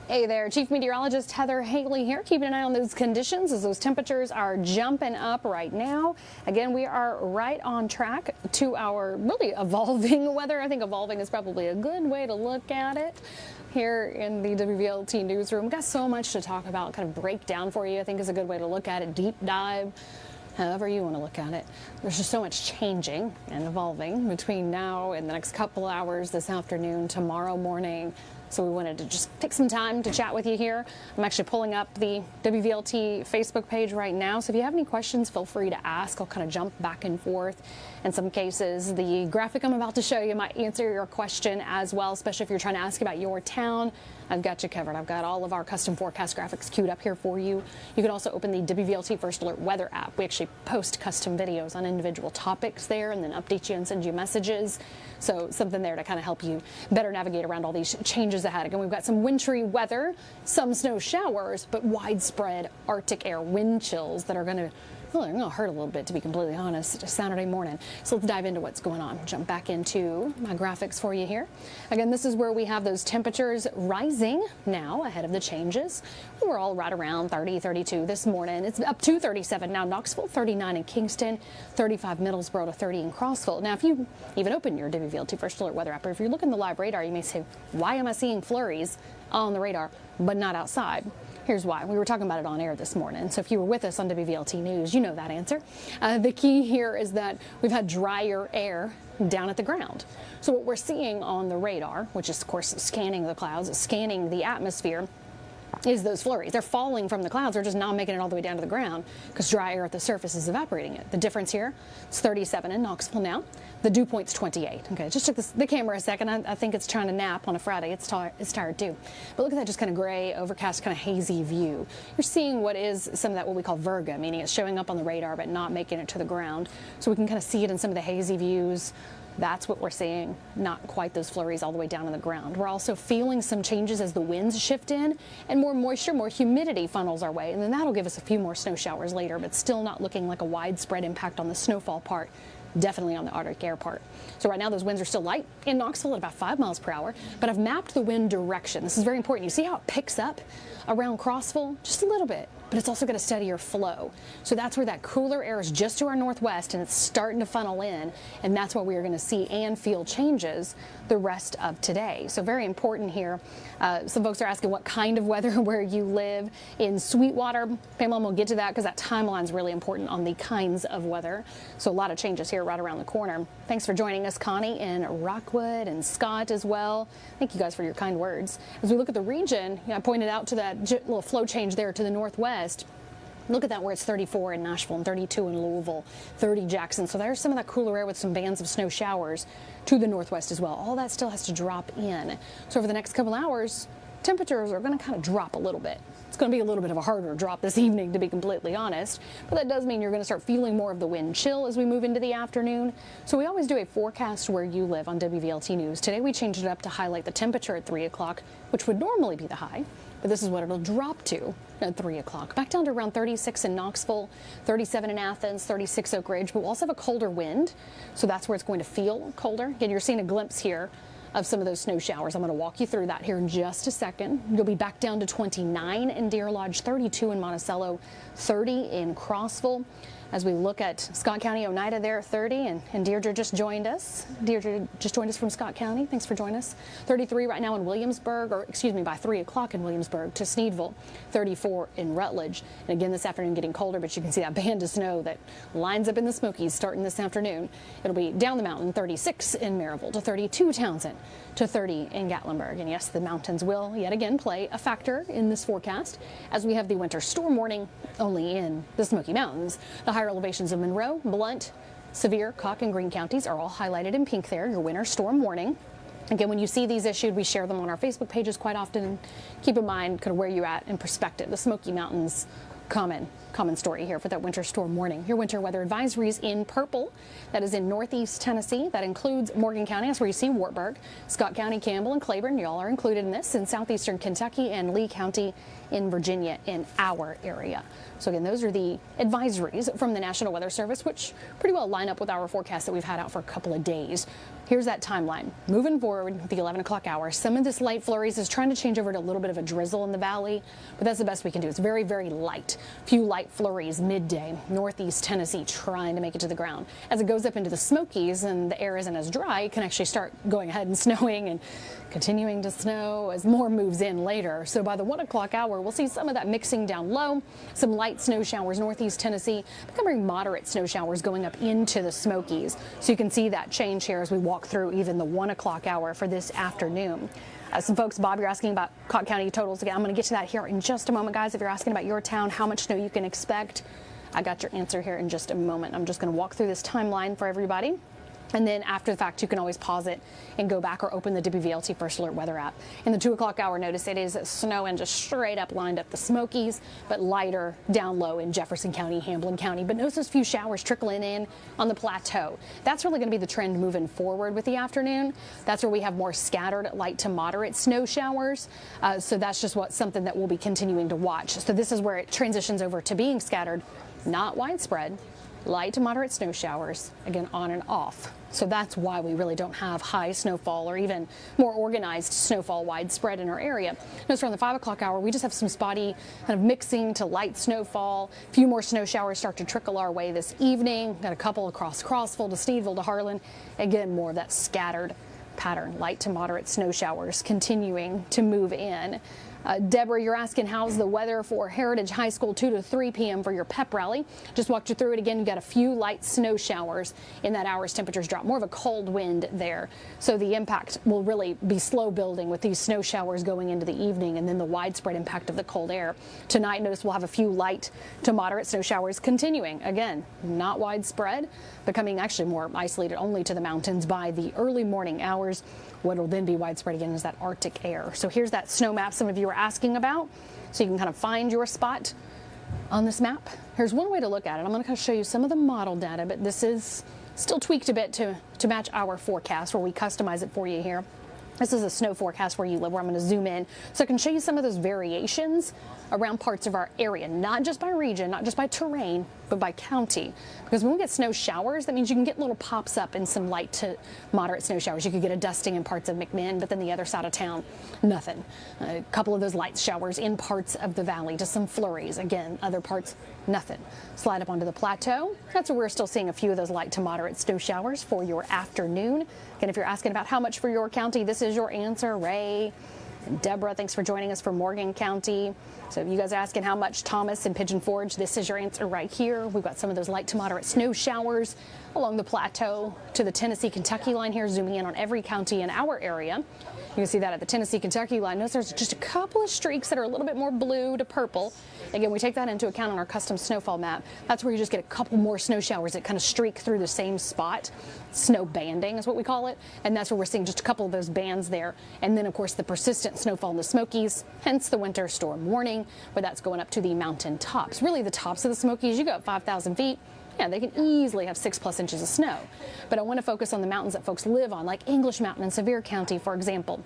Hey there, Chief Meteorologist Heather Haley here, keeping an eye on those conditions as those temperatures are jumping up right now. Again, we are right on track to our really evolving weather. I think evolving is probably a good way to look at it. Here in the WVLT newsroom, we've got so much to talk about, kind of break down for you. I think is a good way to look at it, deep dive. However you want to look at it. There's just so much changing and evolving between now and the next couple hours, this afternoon, tomorrow morning. So we wanted to just take some time to chat with you here. I'm actually pulling up the WVLT Facebook page right now. So if you have any questions, feel free to ask. I'll kind of jump back and forth. In some cases, the graphic I'm about to show you might answer your question as well, especially if you're trying to ask about your town. I've got you covered. I've got all of our custom forecast graphics queued up here for you. You can also open the WVLT First Alert Weather app. We actually post custom videos on individual topics there and then update you and send you messages. So something there to kind of help you better navigate around all these changes ahead. Again, we've got some wintry weather, some snow showers, but widespread Arctic air wind chills that are going to hurt a little bit, to be completely honest, just Saturday morning. So let's dive into what's going on. Jump back into my graphics for you here. Again, this is where we have those temperatures rising now ahead of the changes. We're all right around 30, 32 this morning. It's up to 37 now. Knoxville, 39 in Kingston, 35 Middlesboro to 30 in Crossville. Now, if you even open your WVLT First Alert Weather app, or if you're looking at the live radar, you may say, why am I seeing flurries on the radar but not outside? Here's why. We were talking about it on air this morning. So if you were with us on WVLT News, you know that answer. The key here is that we've had drier air down at the ground. So what we're seeing on the radar, which is, of course, scanning the clouds, scanning the atmosphere, is those flurries. They're falling from the clouds. They're just not making it all the way down to the ground because dry air at the surface is evaporating it. The difference here, it's 37 in Knoxville now. The dew point's 28. Okay, it just took the camera a second. I think it's trying to nap on a Friday. It's tired too. But look at that just kind of gray, overcast, kind of hazy view. You're seeing what is some of that what we call virga, meaning it's showing up on the radar but not making it to the ground. So we can kind of see it in some of the hazy views. That's what we're seeing, not quite those flurries all the way down to the ground. We're also feeling some changes as the winds shift in and more moisture, more humidity funnels our way. And then that'll give us a few more snow showers later, but still not looking like a widespread impact on the snowfall part. Definitely on the Arctic air part. So right now those winds are still light in Knoxville at about 5 miles per hour, but I've mapped the wind direction. This is very important. You see how it picks up around Crossville? Just a little bit, but it's also got a steadier flow. So that's where that cooler air is just to our northwest and it's starting to funnel in, and that's what we are going to see and feel changes the rest of today. So very important here. Some folks are asking what kind of weather where you live in Sweetwater. Pamela, we'll get to that because that timeline is really important on the kinds of weather. So a lot of changes here right around the corner. Thanks for joining us, Connie in Rockwood and Scott as well. Thank you guys for your kind words. As we look at the region, I pointed out to that little flow change there to the northwest. Look at that where it's 34 in Nashville and 32 in Louisville, 30 Jackson. So there's some of that cooler air with some bands of snow showers to the northwest as well. All that still has to drop in. So over the next couple hours, temperatures are going to kind of drop a little bit. It's going to be a little bit of a harder drop this evening, to be completely honest. But that does mean you're going to start feeling more of the wind chill as we move into the afternoon. So we always do a forecast where you live on WVLT News. Today we changed it up to highlight the temperature at 3 o'clock, which would normally be the high. But this is what it'll drop to at 3 o'clock. Back down to around 36 in Knoxville, 37 in Athens, 36 Oak Ridge. But we'll also have a colder wind, so that's where it's going to feel colder. Again, you're seeing a glimpse here of some of those snow showers. I'm going to walk you through that here in just a second. You'll be back down to 29 in Deer Lodge, 32 in Monticello, 30 in Crossville. As we look at Scott County, Oneida there, 30, and Deirdre just joined us. Deirdre just joined us from Scott County. Thanks for joining us. 33 right now in Williamsburg, or excuse me, by 3 o'clock in Williamsburg to Sneedville, 34 in Rutledge. And again, this afternoon getting colder, but you can see that band of snow that lines up in the Smokies starting this afternoon. It'll be down the mountain, 36 in Maryville to 32 Townsend to 30 in Gatlinburg. And yes, the mountains will yet again play a factor in this forecast as we have the winter storm warning only in the Smoky Mountains. The higher elevations of Monroe, Blount, Sevier, Cocke, and Greene counties are all highlighted in pink there, your winter storm warning. Again, when you see these issued, we share them on our Facebook pages quite often. Keep in mind kind of where you're at in perspective. The Smoky Mountains, common story here for that winter storm warning. Your winter weather advisories in purple. That is in northeast Tennessee. That includes Morgan County. That's where you see Wartburg, Scott County, Campbell, and Claiborne. Y'all are included in this. In southeastern Kentucky and Lee County in Virginia in our area. So again, those are the advisories from the National Weather Service, which pretty well line up with our forecast that we've had out for a couple of days. Here's that timeline. Moving forward, the 11 o'clock hour, some of this light flurries is trying to change over to a little bit of a drizzle in the valley, but that's the best we can do. It's very, very light. Few light flurries midday, northeast Tennessee trying to make it to the ground. As it goes up into the Smokies and the air isn't as dry, it can actually start going ahead and snowing and continuing to snow as more moves in later. So by the 1 o'clock hour, we'll see some of that mixing down low, some light snow showers northeast Tennessee, becoming moderate snow showers going up into the Smokies. So you can see that change here as we walk through even the 1 o'clock hour for this afternoon. Some folks, Bob, you're asking about Cotton County totals again. I'm going to get to that here in just a moment, guys. If you're asking about your town, how much snow you can expect, I got your answer here in just a moment. I'm just going to walk through this timeline for everybody. And then after the fact, you can always pause it and go back or open the WVLT First Alert Weather app. In the 2 o'clock hour, notice it is snowing just straight up lined up the Smokies, but lighter down low in Jefferson County, Hamblin County. But notice those few showers trickling in on the plateau. That's really going to be the trend moving forward with the afternoon. That's where we have more scattered light to moderate snow showers. So that's just something that we'll be continuing to watch. So this is where it transitions over to being scattered, not widespread. Light to moderate snow showers, again, on and off. So that's why we really don't have high snowfall or even more organized snowfall widespread in our area. Notice around the 5 o'clock hour, we just have some spotty kind of mixing to light snowfall. A few more snow showers start to trickle our way this evening. Got a couple across Crossville to Steveville to Harlan. Again, more of that scattered pattern, light to moderate snow showers continuing to move in. Deborah, you're asking how's the weather for Heritage High School 2 to 3 p.m. for your pep rally. Just walked you through it again. You've got a few light snow showers in that hour as temperatures drop. More of a cold wind there. So the impact will really be slow building with these snow showers going into the evening and then the widespread impact of the cold air. Tonight, notice we'll have a few light to moderate snow showers continuing. Again, not widespread, becoming actually more isolated only to the mountains by the early morning hours. What will then be widespread again is that Arctic air. So here's that snow map some of you were asking about. So you can kind of find your spot on this map. Here's one way to look at it. I'm going to kind of show you some of the model data, but this is still tweaked a bit to match our forecast where we customize it for you here. This is a snow forecast where you live, where I'm going to zoom in so I can show you some of those variations around parts of our area, not just by region, not just by terrain, but by county. Because when we get snow showers, that means you can get little pops up in some light to moderate snow showers. You could get a dusting in parts of McMinn, but then the other side of town, nothing. A couple of those light showers in parts of the valley, just some flurries. Again, other parts, nothing. Slide up onto the plateau. That's where we're still seeing a few of those light to moderate snow showers for your afternoon. Again, if you're asking about how much for your county, this is your answer. Ray and Deborah, thanks for joining us for Morgan County. So if you guys are asking how much, Thomas and Pigeon Forge, this is your answer right here. We've got some of those light to moderate snow showers along the plateau to the Tennessee-Kentucky line here, zooming in on every county in our area. You can see that at the Tennessee-Kentucky line. Notice there's just a couple of streaks that are a little bit more blue to purple. Again, we take that into account on our custom snowfall map. That's where you just get a couple more snow showers that kind of streak through the same spot. Snow banding is what we call it. And that's where we're seeing just a couple of those bands there. And then, of course, the persistent snowfall in the Smokies, hence the winter storm warning, where that's going up to the mountain tops. Really, the tops of the Smokies, you go up 5,000 feet. Yeah, they can easily have 6+ inches of snow. But I want to focus on the mountains that folks live on, like English Mountain in Sevier County, for example.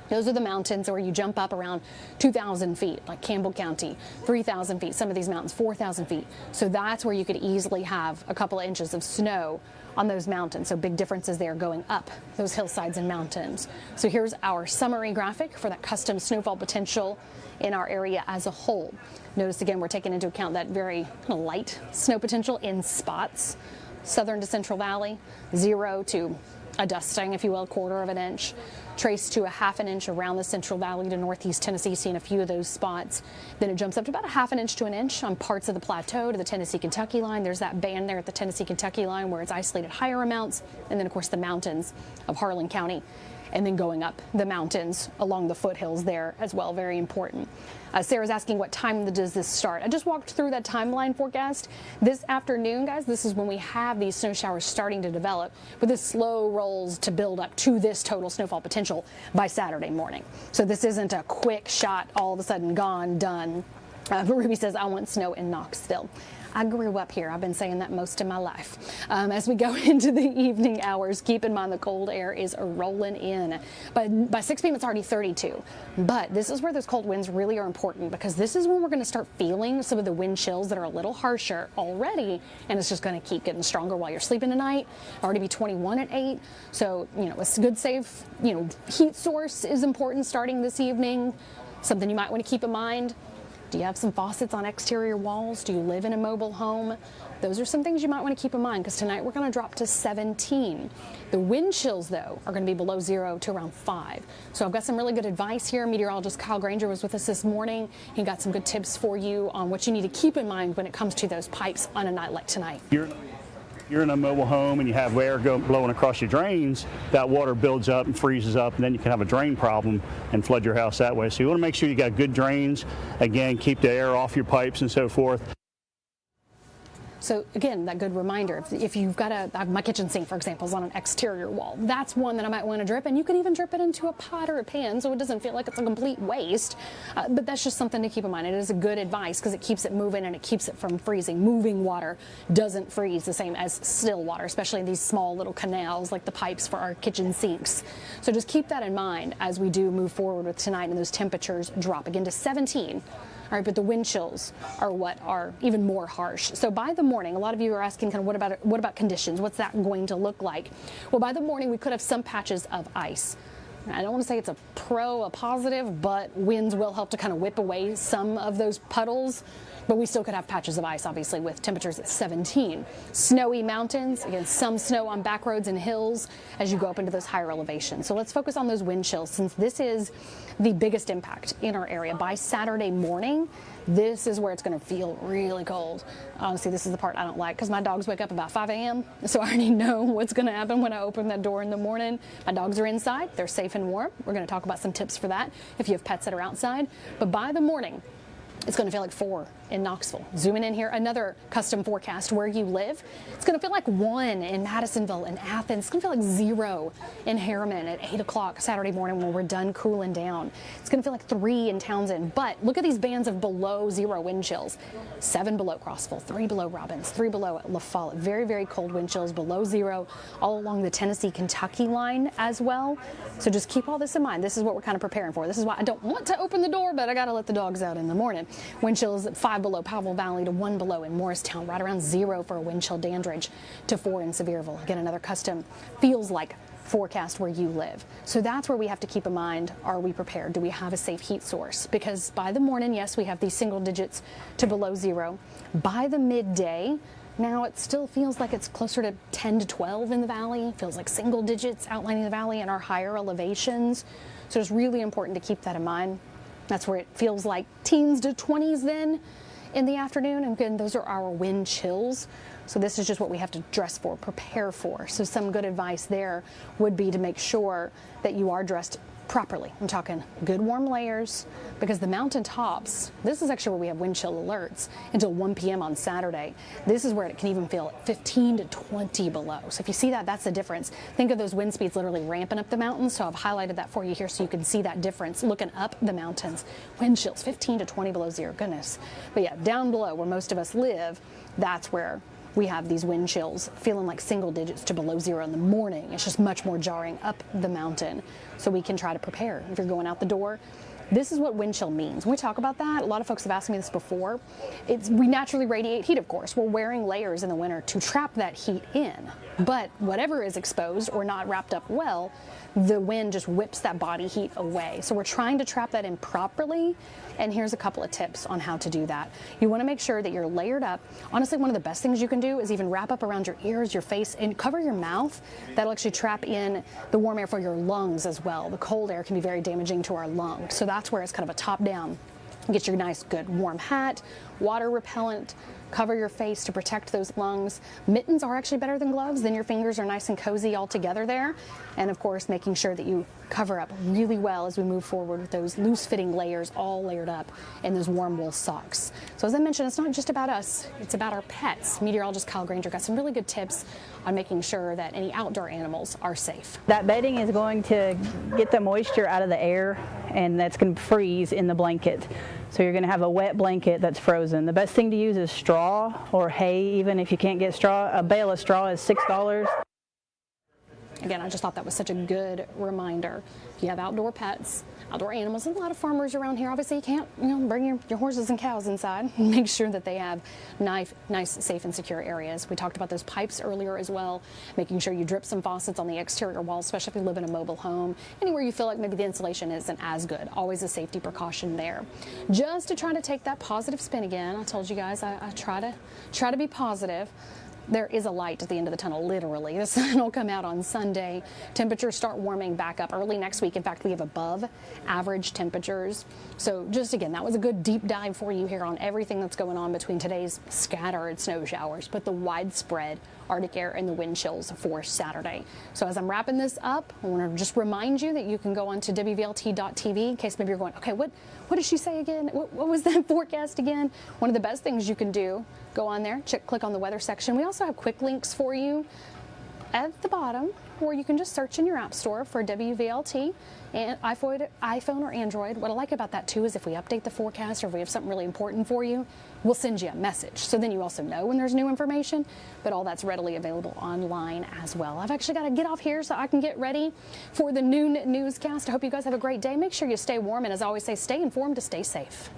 Those are the mountains where you jump up around 2,000 feet, like Campbell County, 3,000 feet, some of these mountains 4,000 feet. So that's where you could easily have a couple of inches of snow on those mountains. So big differences there going up those hillsides and mountains. So here's our summary graphic for that custom snowfall potential in our area as a whole. Notice again, we're taking into account that very light snow potential in spots. Southern to Central Valley, 0 to a dusting, if you will, 1/4 of an inch. Traced to a 1/2 inch around the Central Valley to Northeast Tennessee, seeing a few of those spots. Then it jumps up to about a 1/2 inch to an inch on parts of the plateau to the Tennessee-Kentucky line. There's that band there at the Tennessee-Kentucky line where it's isolated higher amounts. And then, of course, the mountains of Harlan County. And then going up the mountains along the foothills there as well, very important. Sarah's asking what time does this start? I just walked through that timeline forecast. This afternoon, guys, this is when we have these snow showers starting to develop, but this slow rolls to build up to this total snowfall potential by Saturday morning. So this isn't a quick shot, all of a sudden gone, done. Ruby says, I want snow in Knoxville. I grew up here. I've been saying that most of my life. As we go into the evening hours, keep in mind the cold air is rolling in. But by 6 p.m. it's already 32. But this is where those cold winds really are important, because this is when we're going to start feeling some of the wind chills that are a little harsher already, and it's just going to keep getting stronger while you're sleeping tonight. Already be 21 at 8. So, a good safe, heat source is important starting this evening. Something you might want to keep in mind. Do you have some faucets on exterior walls? Do you live in a mobile home? Those are some things you might want to keep in mind, because tonight we're going to drop to 17. The wind chills, though, are going to be below 0 to around 5. So I've got some really good advice here. Meteorologist Kyle Grainger was with us this morning. He got some good tips for you on what you need to keep in mind when it comes to those pipes on a night like tonight. You're in a mobile home and you have air blowing across your drains, that water builds up and freezes up, and then you can have a drain problem and flood your house that way. So you want to make sure you got good drains. Again, keep the air off your pipes and so forth. So again, that good reminder, if you've got my kitchen sink, for example, is on an exterior wall, that's one that I might want to drip, and you can even drip it into a pot or a pan so it doesn't feel like it's a complete waste. But that's just something to keep in mind. It is a good advice because it keeps it moving and it keeps it from freezing. Moving water doesn't freeze the same as still water, especially in these small little canals like the pipes for our kitchen sinks. So just keep that in mind as we do move forward with tonight, and those temperatures drop again to 17. All right, but the wind chills are what are even more harsh. So by the morning, a lot of you are asking, what about conditions? What's that going to look like? Well, by the morning, we could have some patches of ice. I don't want to say it's a positive, but winds will help to kind of whip away some of those puddles. But we still could have patches of ice, obviously, with temperatures at 17. Snowy mountains, again, some snow on back roads and hills as you go up into those higher elevations. So let's focus on those wind chills, since this is the biggest impact in our area. By Saturday morning, this is where it's going to feel really cold. Honestly, this is the part I don't like, because my dogs wake up about 5 a.m., so I already know what's going to happen when I open that door in the morning. My dogs are inside. They're safe and warm. We're going to talk about some tips for that if you have pets that are outside. But by the morning, it's going to feel like 4 in Knoxville. Zooming in here, another custom forecast where you live. It's going to feel like 1 in Madisonville and Athens. It's going to feel like 0 in Harriman at 8 o'clock Saturday morning when we're done cooling down. It's going to feel like 3 in Townsend. But look at these bands of below 0 wind chills. 7 below Crossville, 3 below Robbins, 3 below La Follette. Very, very cold wind chills below 0 all along the Tennessee-Kentucky line as well. So just keep all this in mind. This is what we're kind of preparing for. This is why I don't want to open the door, but I got to let the dogs out in the morning. Wind chills at 5 below Powell Valley to 1 below in Morristown, right around 0 for a wind chill Dandridge to 4 in Sevierville. Again, another custom feels like forecast where you live. So that's where we have to keep in mind, are we prepared? Do we have a safe heat source? Because by the morning, yes, we have these single digits to below 0. By the midday, now it still feels like it's closer to 10 to 12 in the valley. It feels like single digits outlining the valley and our higher elevations. So it's really important to keep that in mind. That's where it feels like teens to 20s then in the afternoon. And again, those are our wind chills. So this is just what we have to dress for, prepare for. So some good advice there would be to make sure that you are dressed properly. I'm talking good warm layers, because the mountain tops, this is actually where we have wind chill alerts until 1 p.m. on Saturday. This is where it can even feel 15 to 20 below. So if you see that, that's the difference. Think of those wind speeds literally ramping up the mountains. So I've highlighted that for you here so you can see that difference looking up the mountains. Wind chills 15 to 20 below 0. Goodness. But yeah, down below where most of us live, that's where we have these wind chills feeling like single digits to below 0 in the morning. It's just much more jarring up the mountain. So we can try to prepare. If you're going out the door, this is what wind chill means. When we talk about that, a lot of folks have asked me this before. We naturally radiate heat, of course. We're wearing layers in the winter to trap that heat in. But whatever is exposed or not wrapped up well, the wind just whips that body heat away. So we're trying to trap that in properly. And here's a couple of tips on how to do that. You want to make sure that you're layered up. Honestly, one of the best things you can do is even wrap up around your ears, your face, and cover your mouth. That'll actually trap in the warm air for your lungs as well. The cold air can be very damaging to our lungs. So that's where it's kind of a top-down. Get your nice, good warm hat, water repellent, cover your face to protect those lungs. Mittens are actually better than gloves. Then your fingers are nice and cozy all together there. And of course, making sure that you cover up really well as we move forward with those loose-fitting layers all layered up in those warm wool socks. So as I mentioned, it's not just about us, it's about our pets. Meteorologist Kyle Grainger got some really good tips on making sure that any outdoor animals are safe. That bedding is going to get the moisture out of the air, and that's going to freeze in the blanket. So you're going to have a wet blanket that's frozen. The best thing to use is straw or hay, even if you can't get straw. A bale of straw is $6. Again, I just thought that was such a good reminder. If you have outdoor pets, outdoor animals, and a lot of farmers around here, obviously you can't bring your horses and cows inside. Make sure that they have nice, safe and secure areas. We talked about those pipes earlier as well, making sure you drip some faucets on the exterior walls, especially if you live in a mobile home. Anywhere you feel like maybe the insulation isn't as good, always a safety precaution there. Just to try to take that positive spin again, I told you guys I try to be positive. There is a light at the end of the tunnel, literally. The sun will come out on Sunday. Temperatures start warming back up early next week. In fact, we have above average temperatures. So just again, that was a good deep dive for you here on everything that's going on between today's scattered snow showers, but the widespread Arctic air and the wind chills for Saturday. So as I'm wrapping this up, I want to just remind you that you can go on to WVLT.tv in case maybe you're going, okay, what did she say again? What was that forecast again? One of the best things you can do, go on there, click on the weather section. We also have quick links for you at the bottom, or you can just search in your app store for WVLT and iPhone or Android. What I like about that too is if we update the forecast or if we have something really important for you, we'll send you a message. So then you also know when there's new information, but all that's readily available online as well. I've actually got to get off here so I can get ready for the noon newscast. I hope you guys have a great day. Make sure you stay warm, and as I always say, stay informed to stay safe.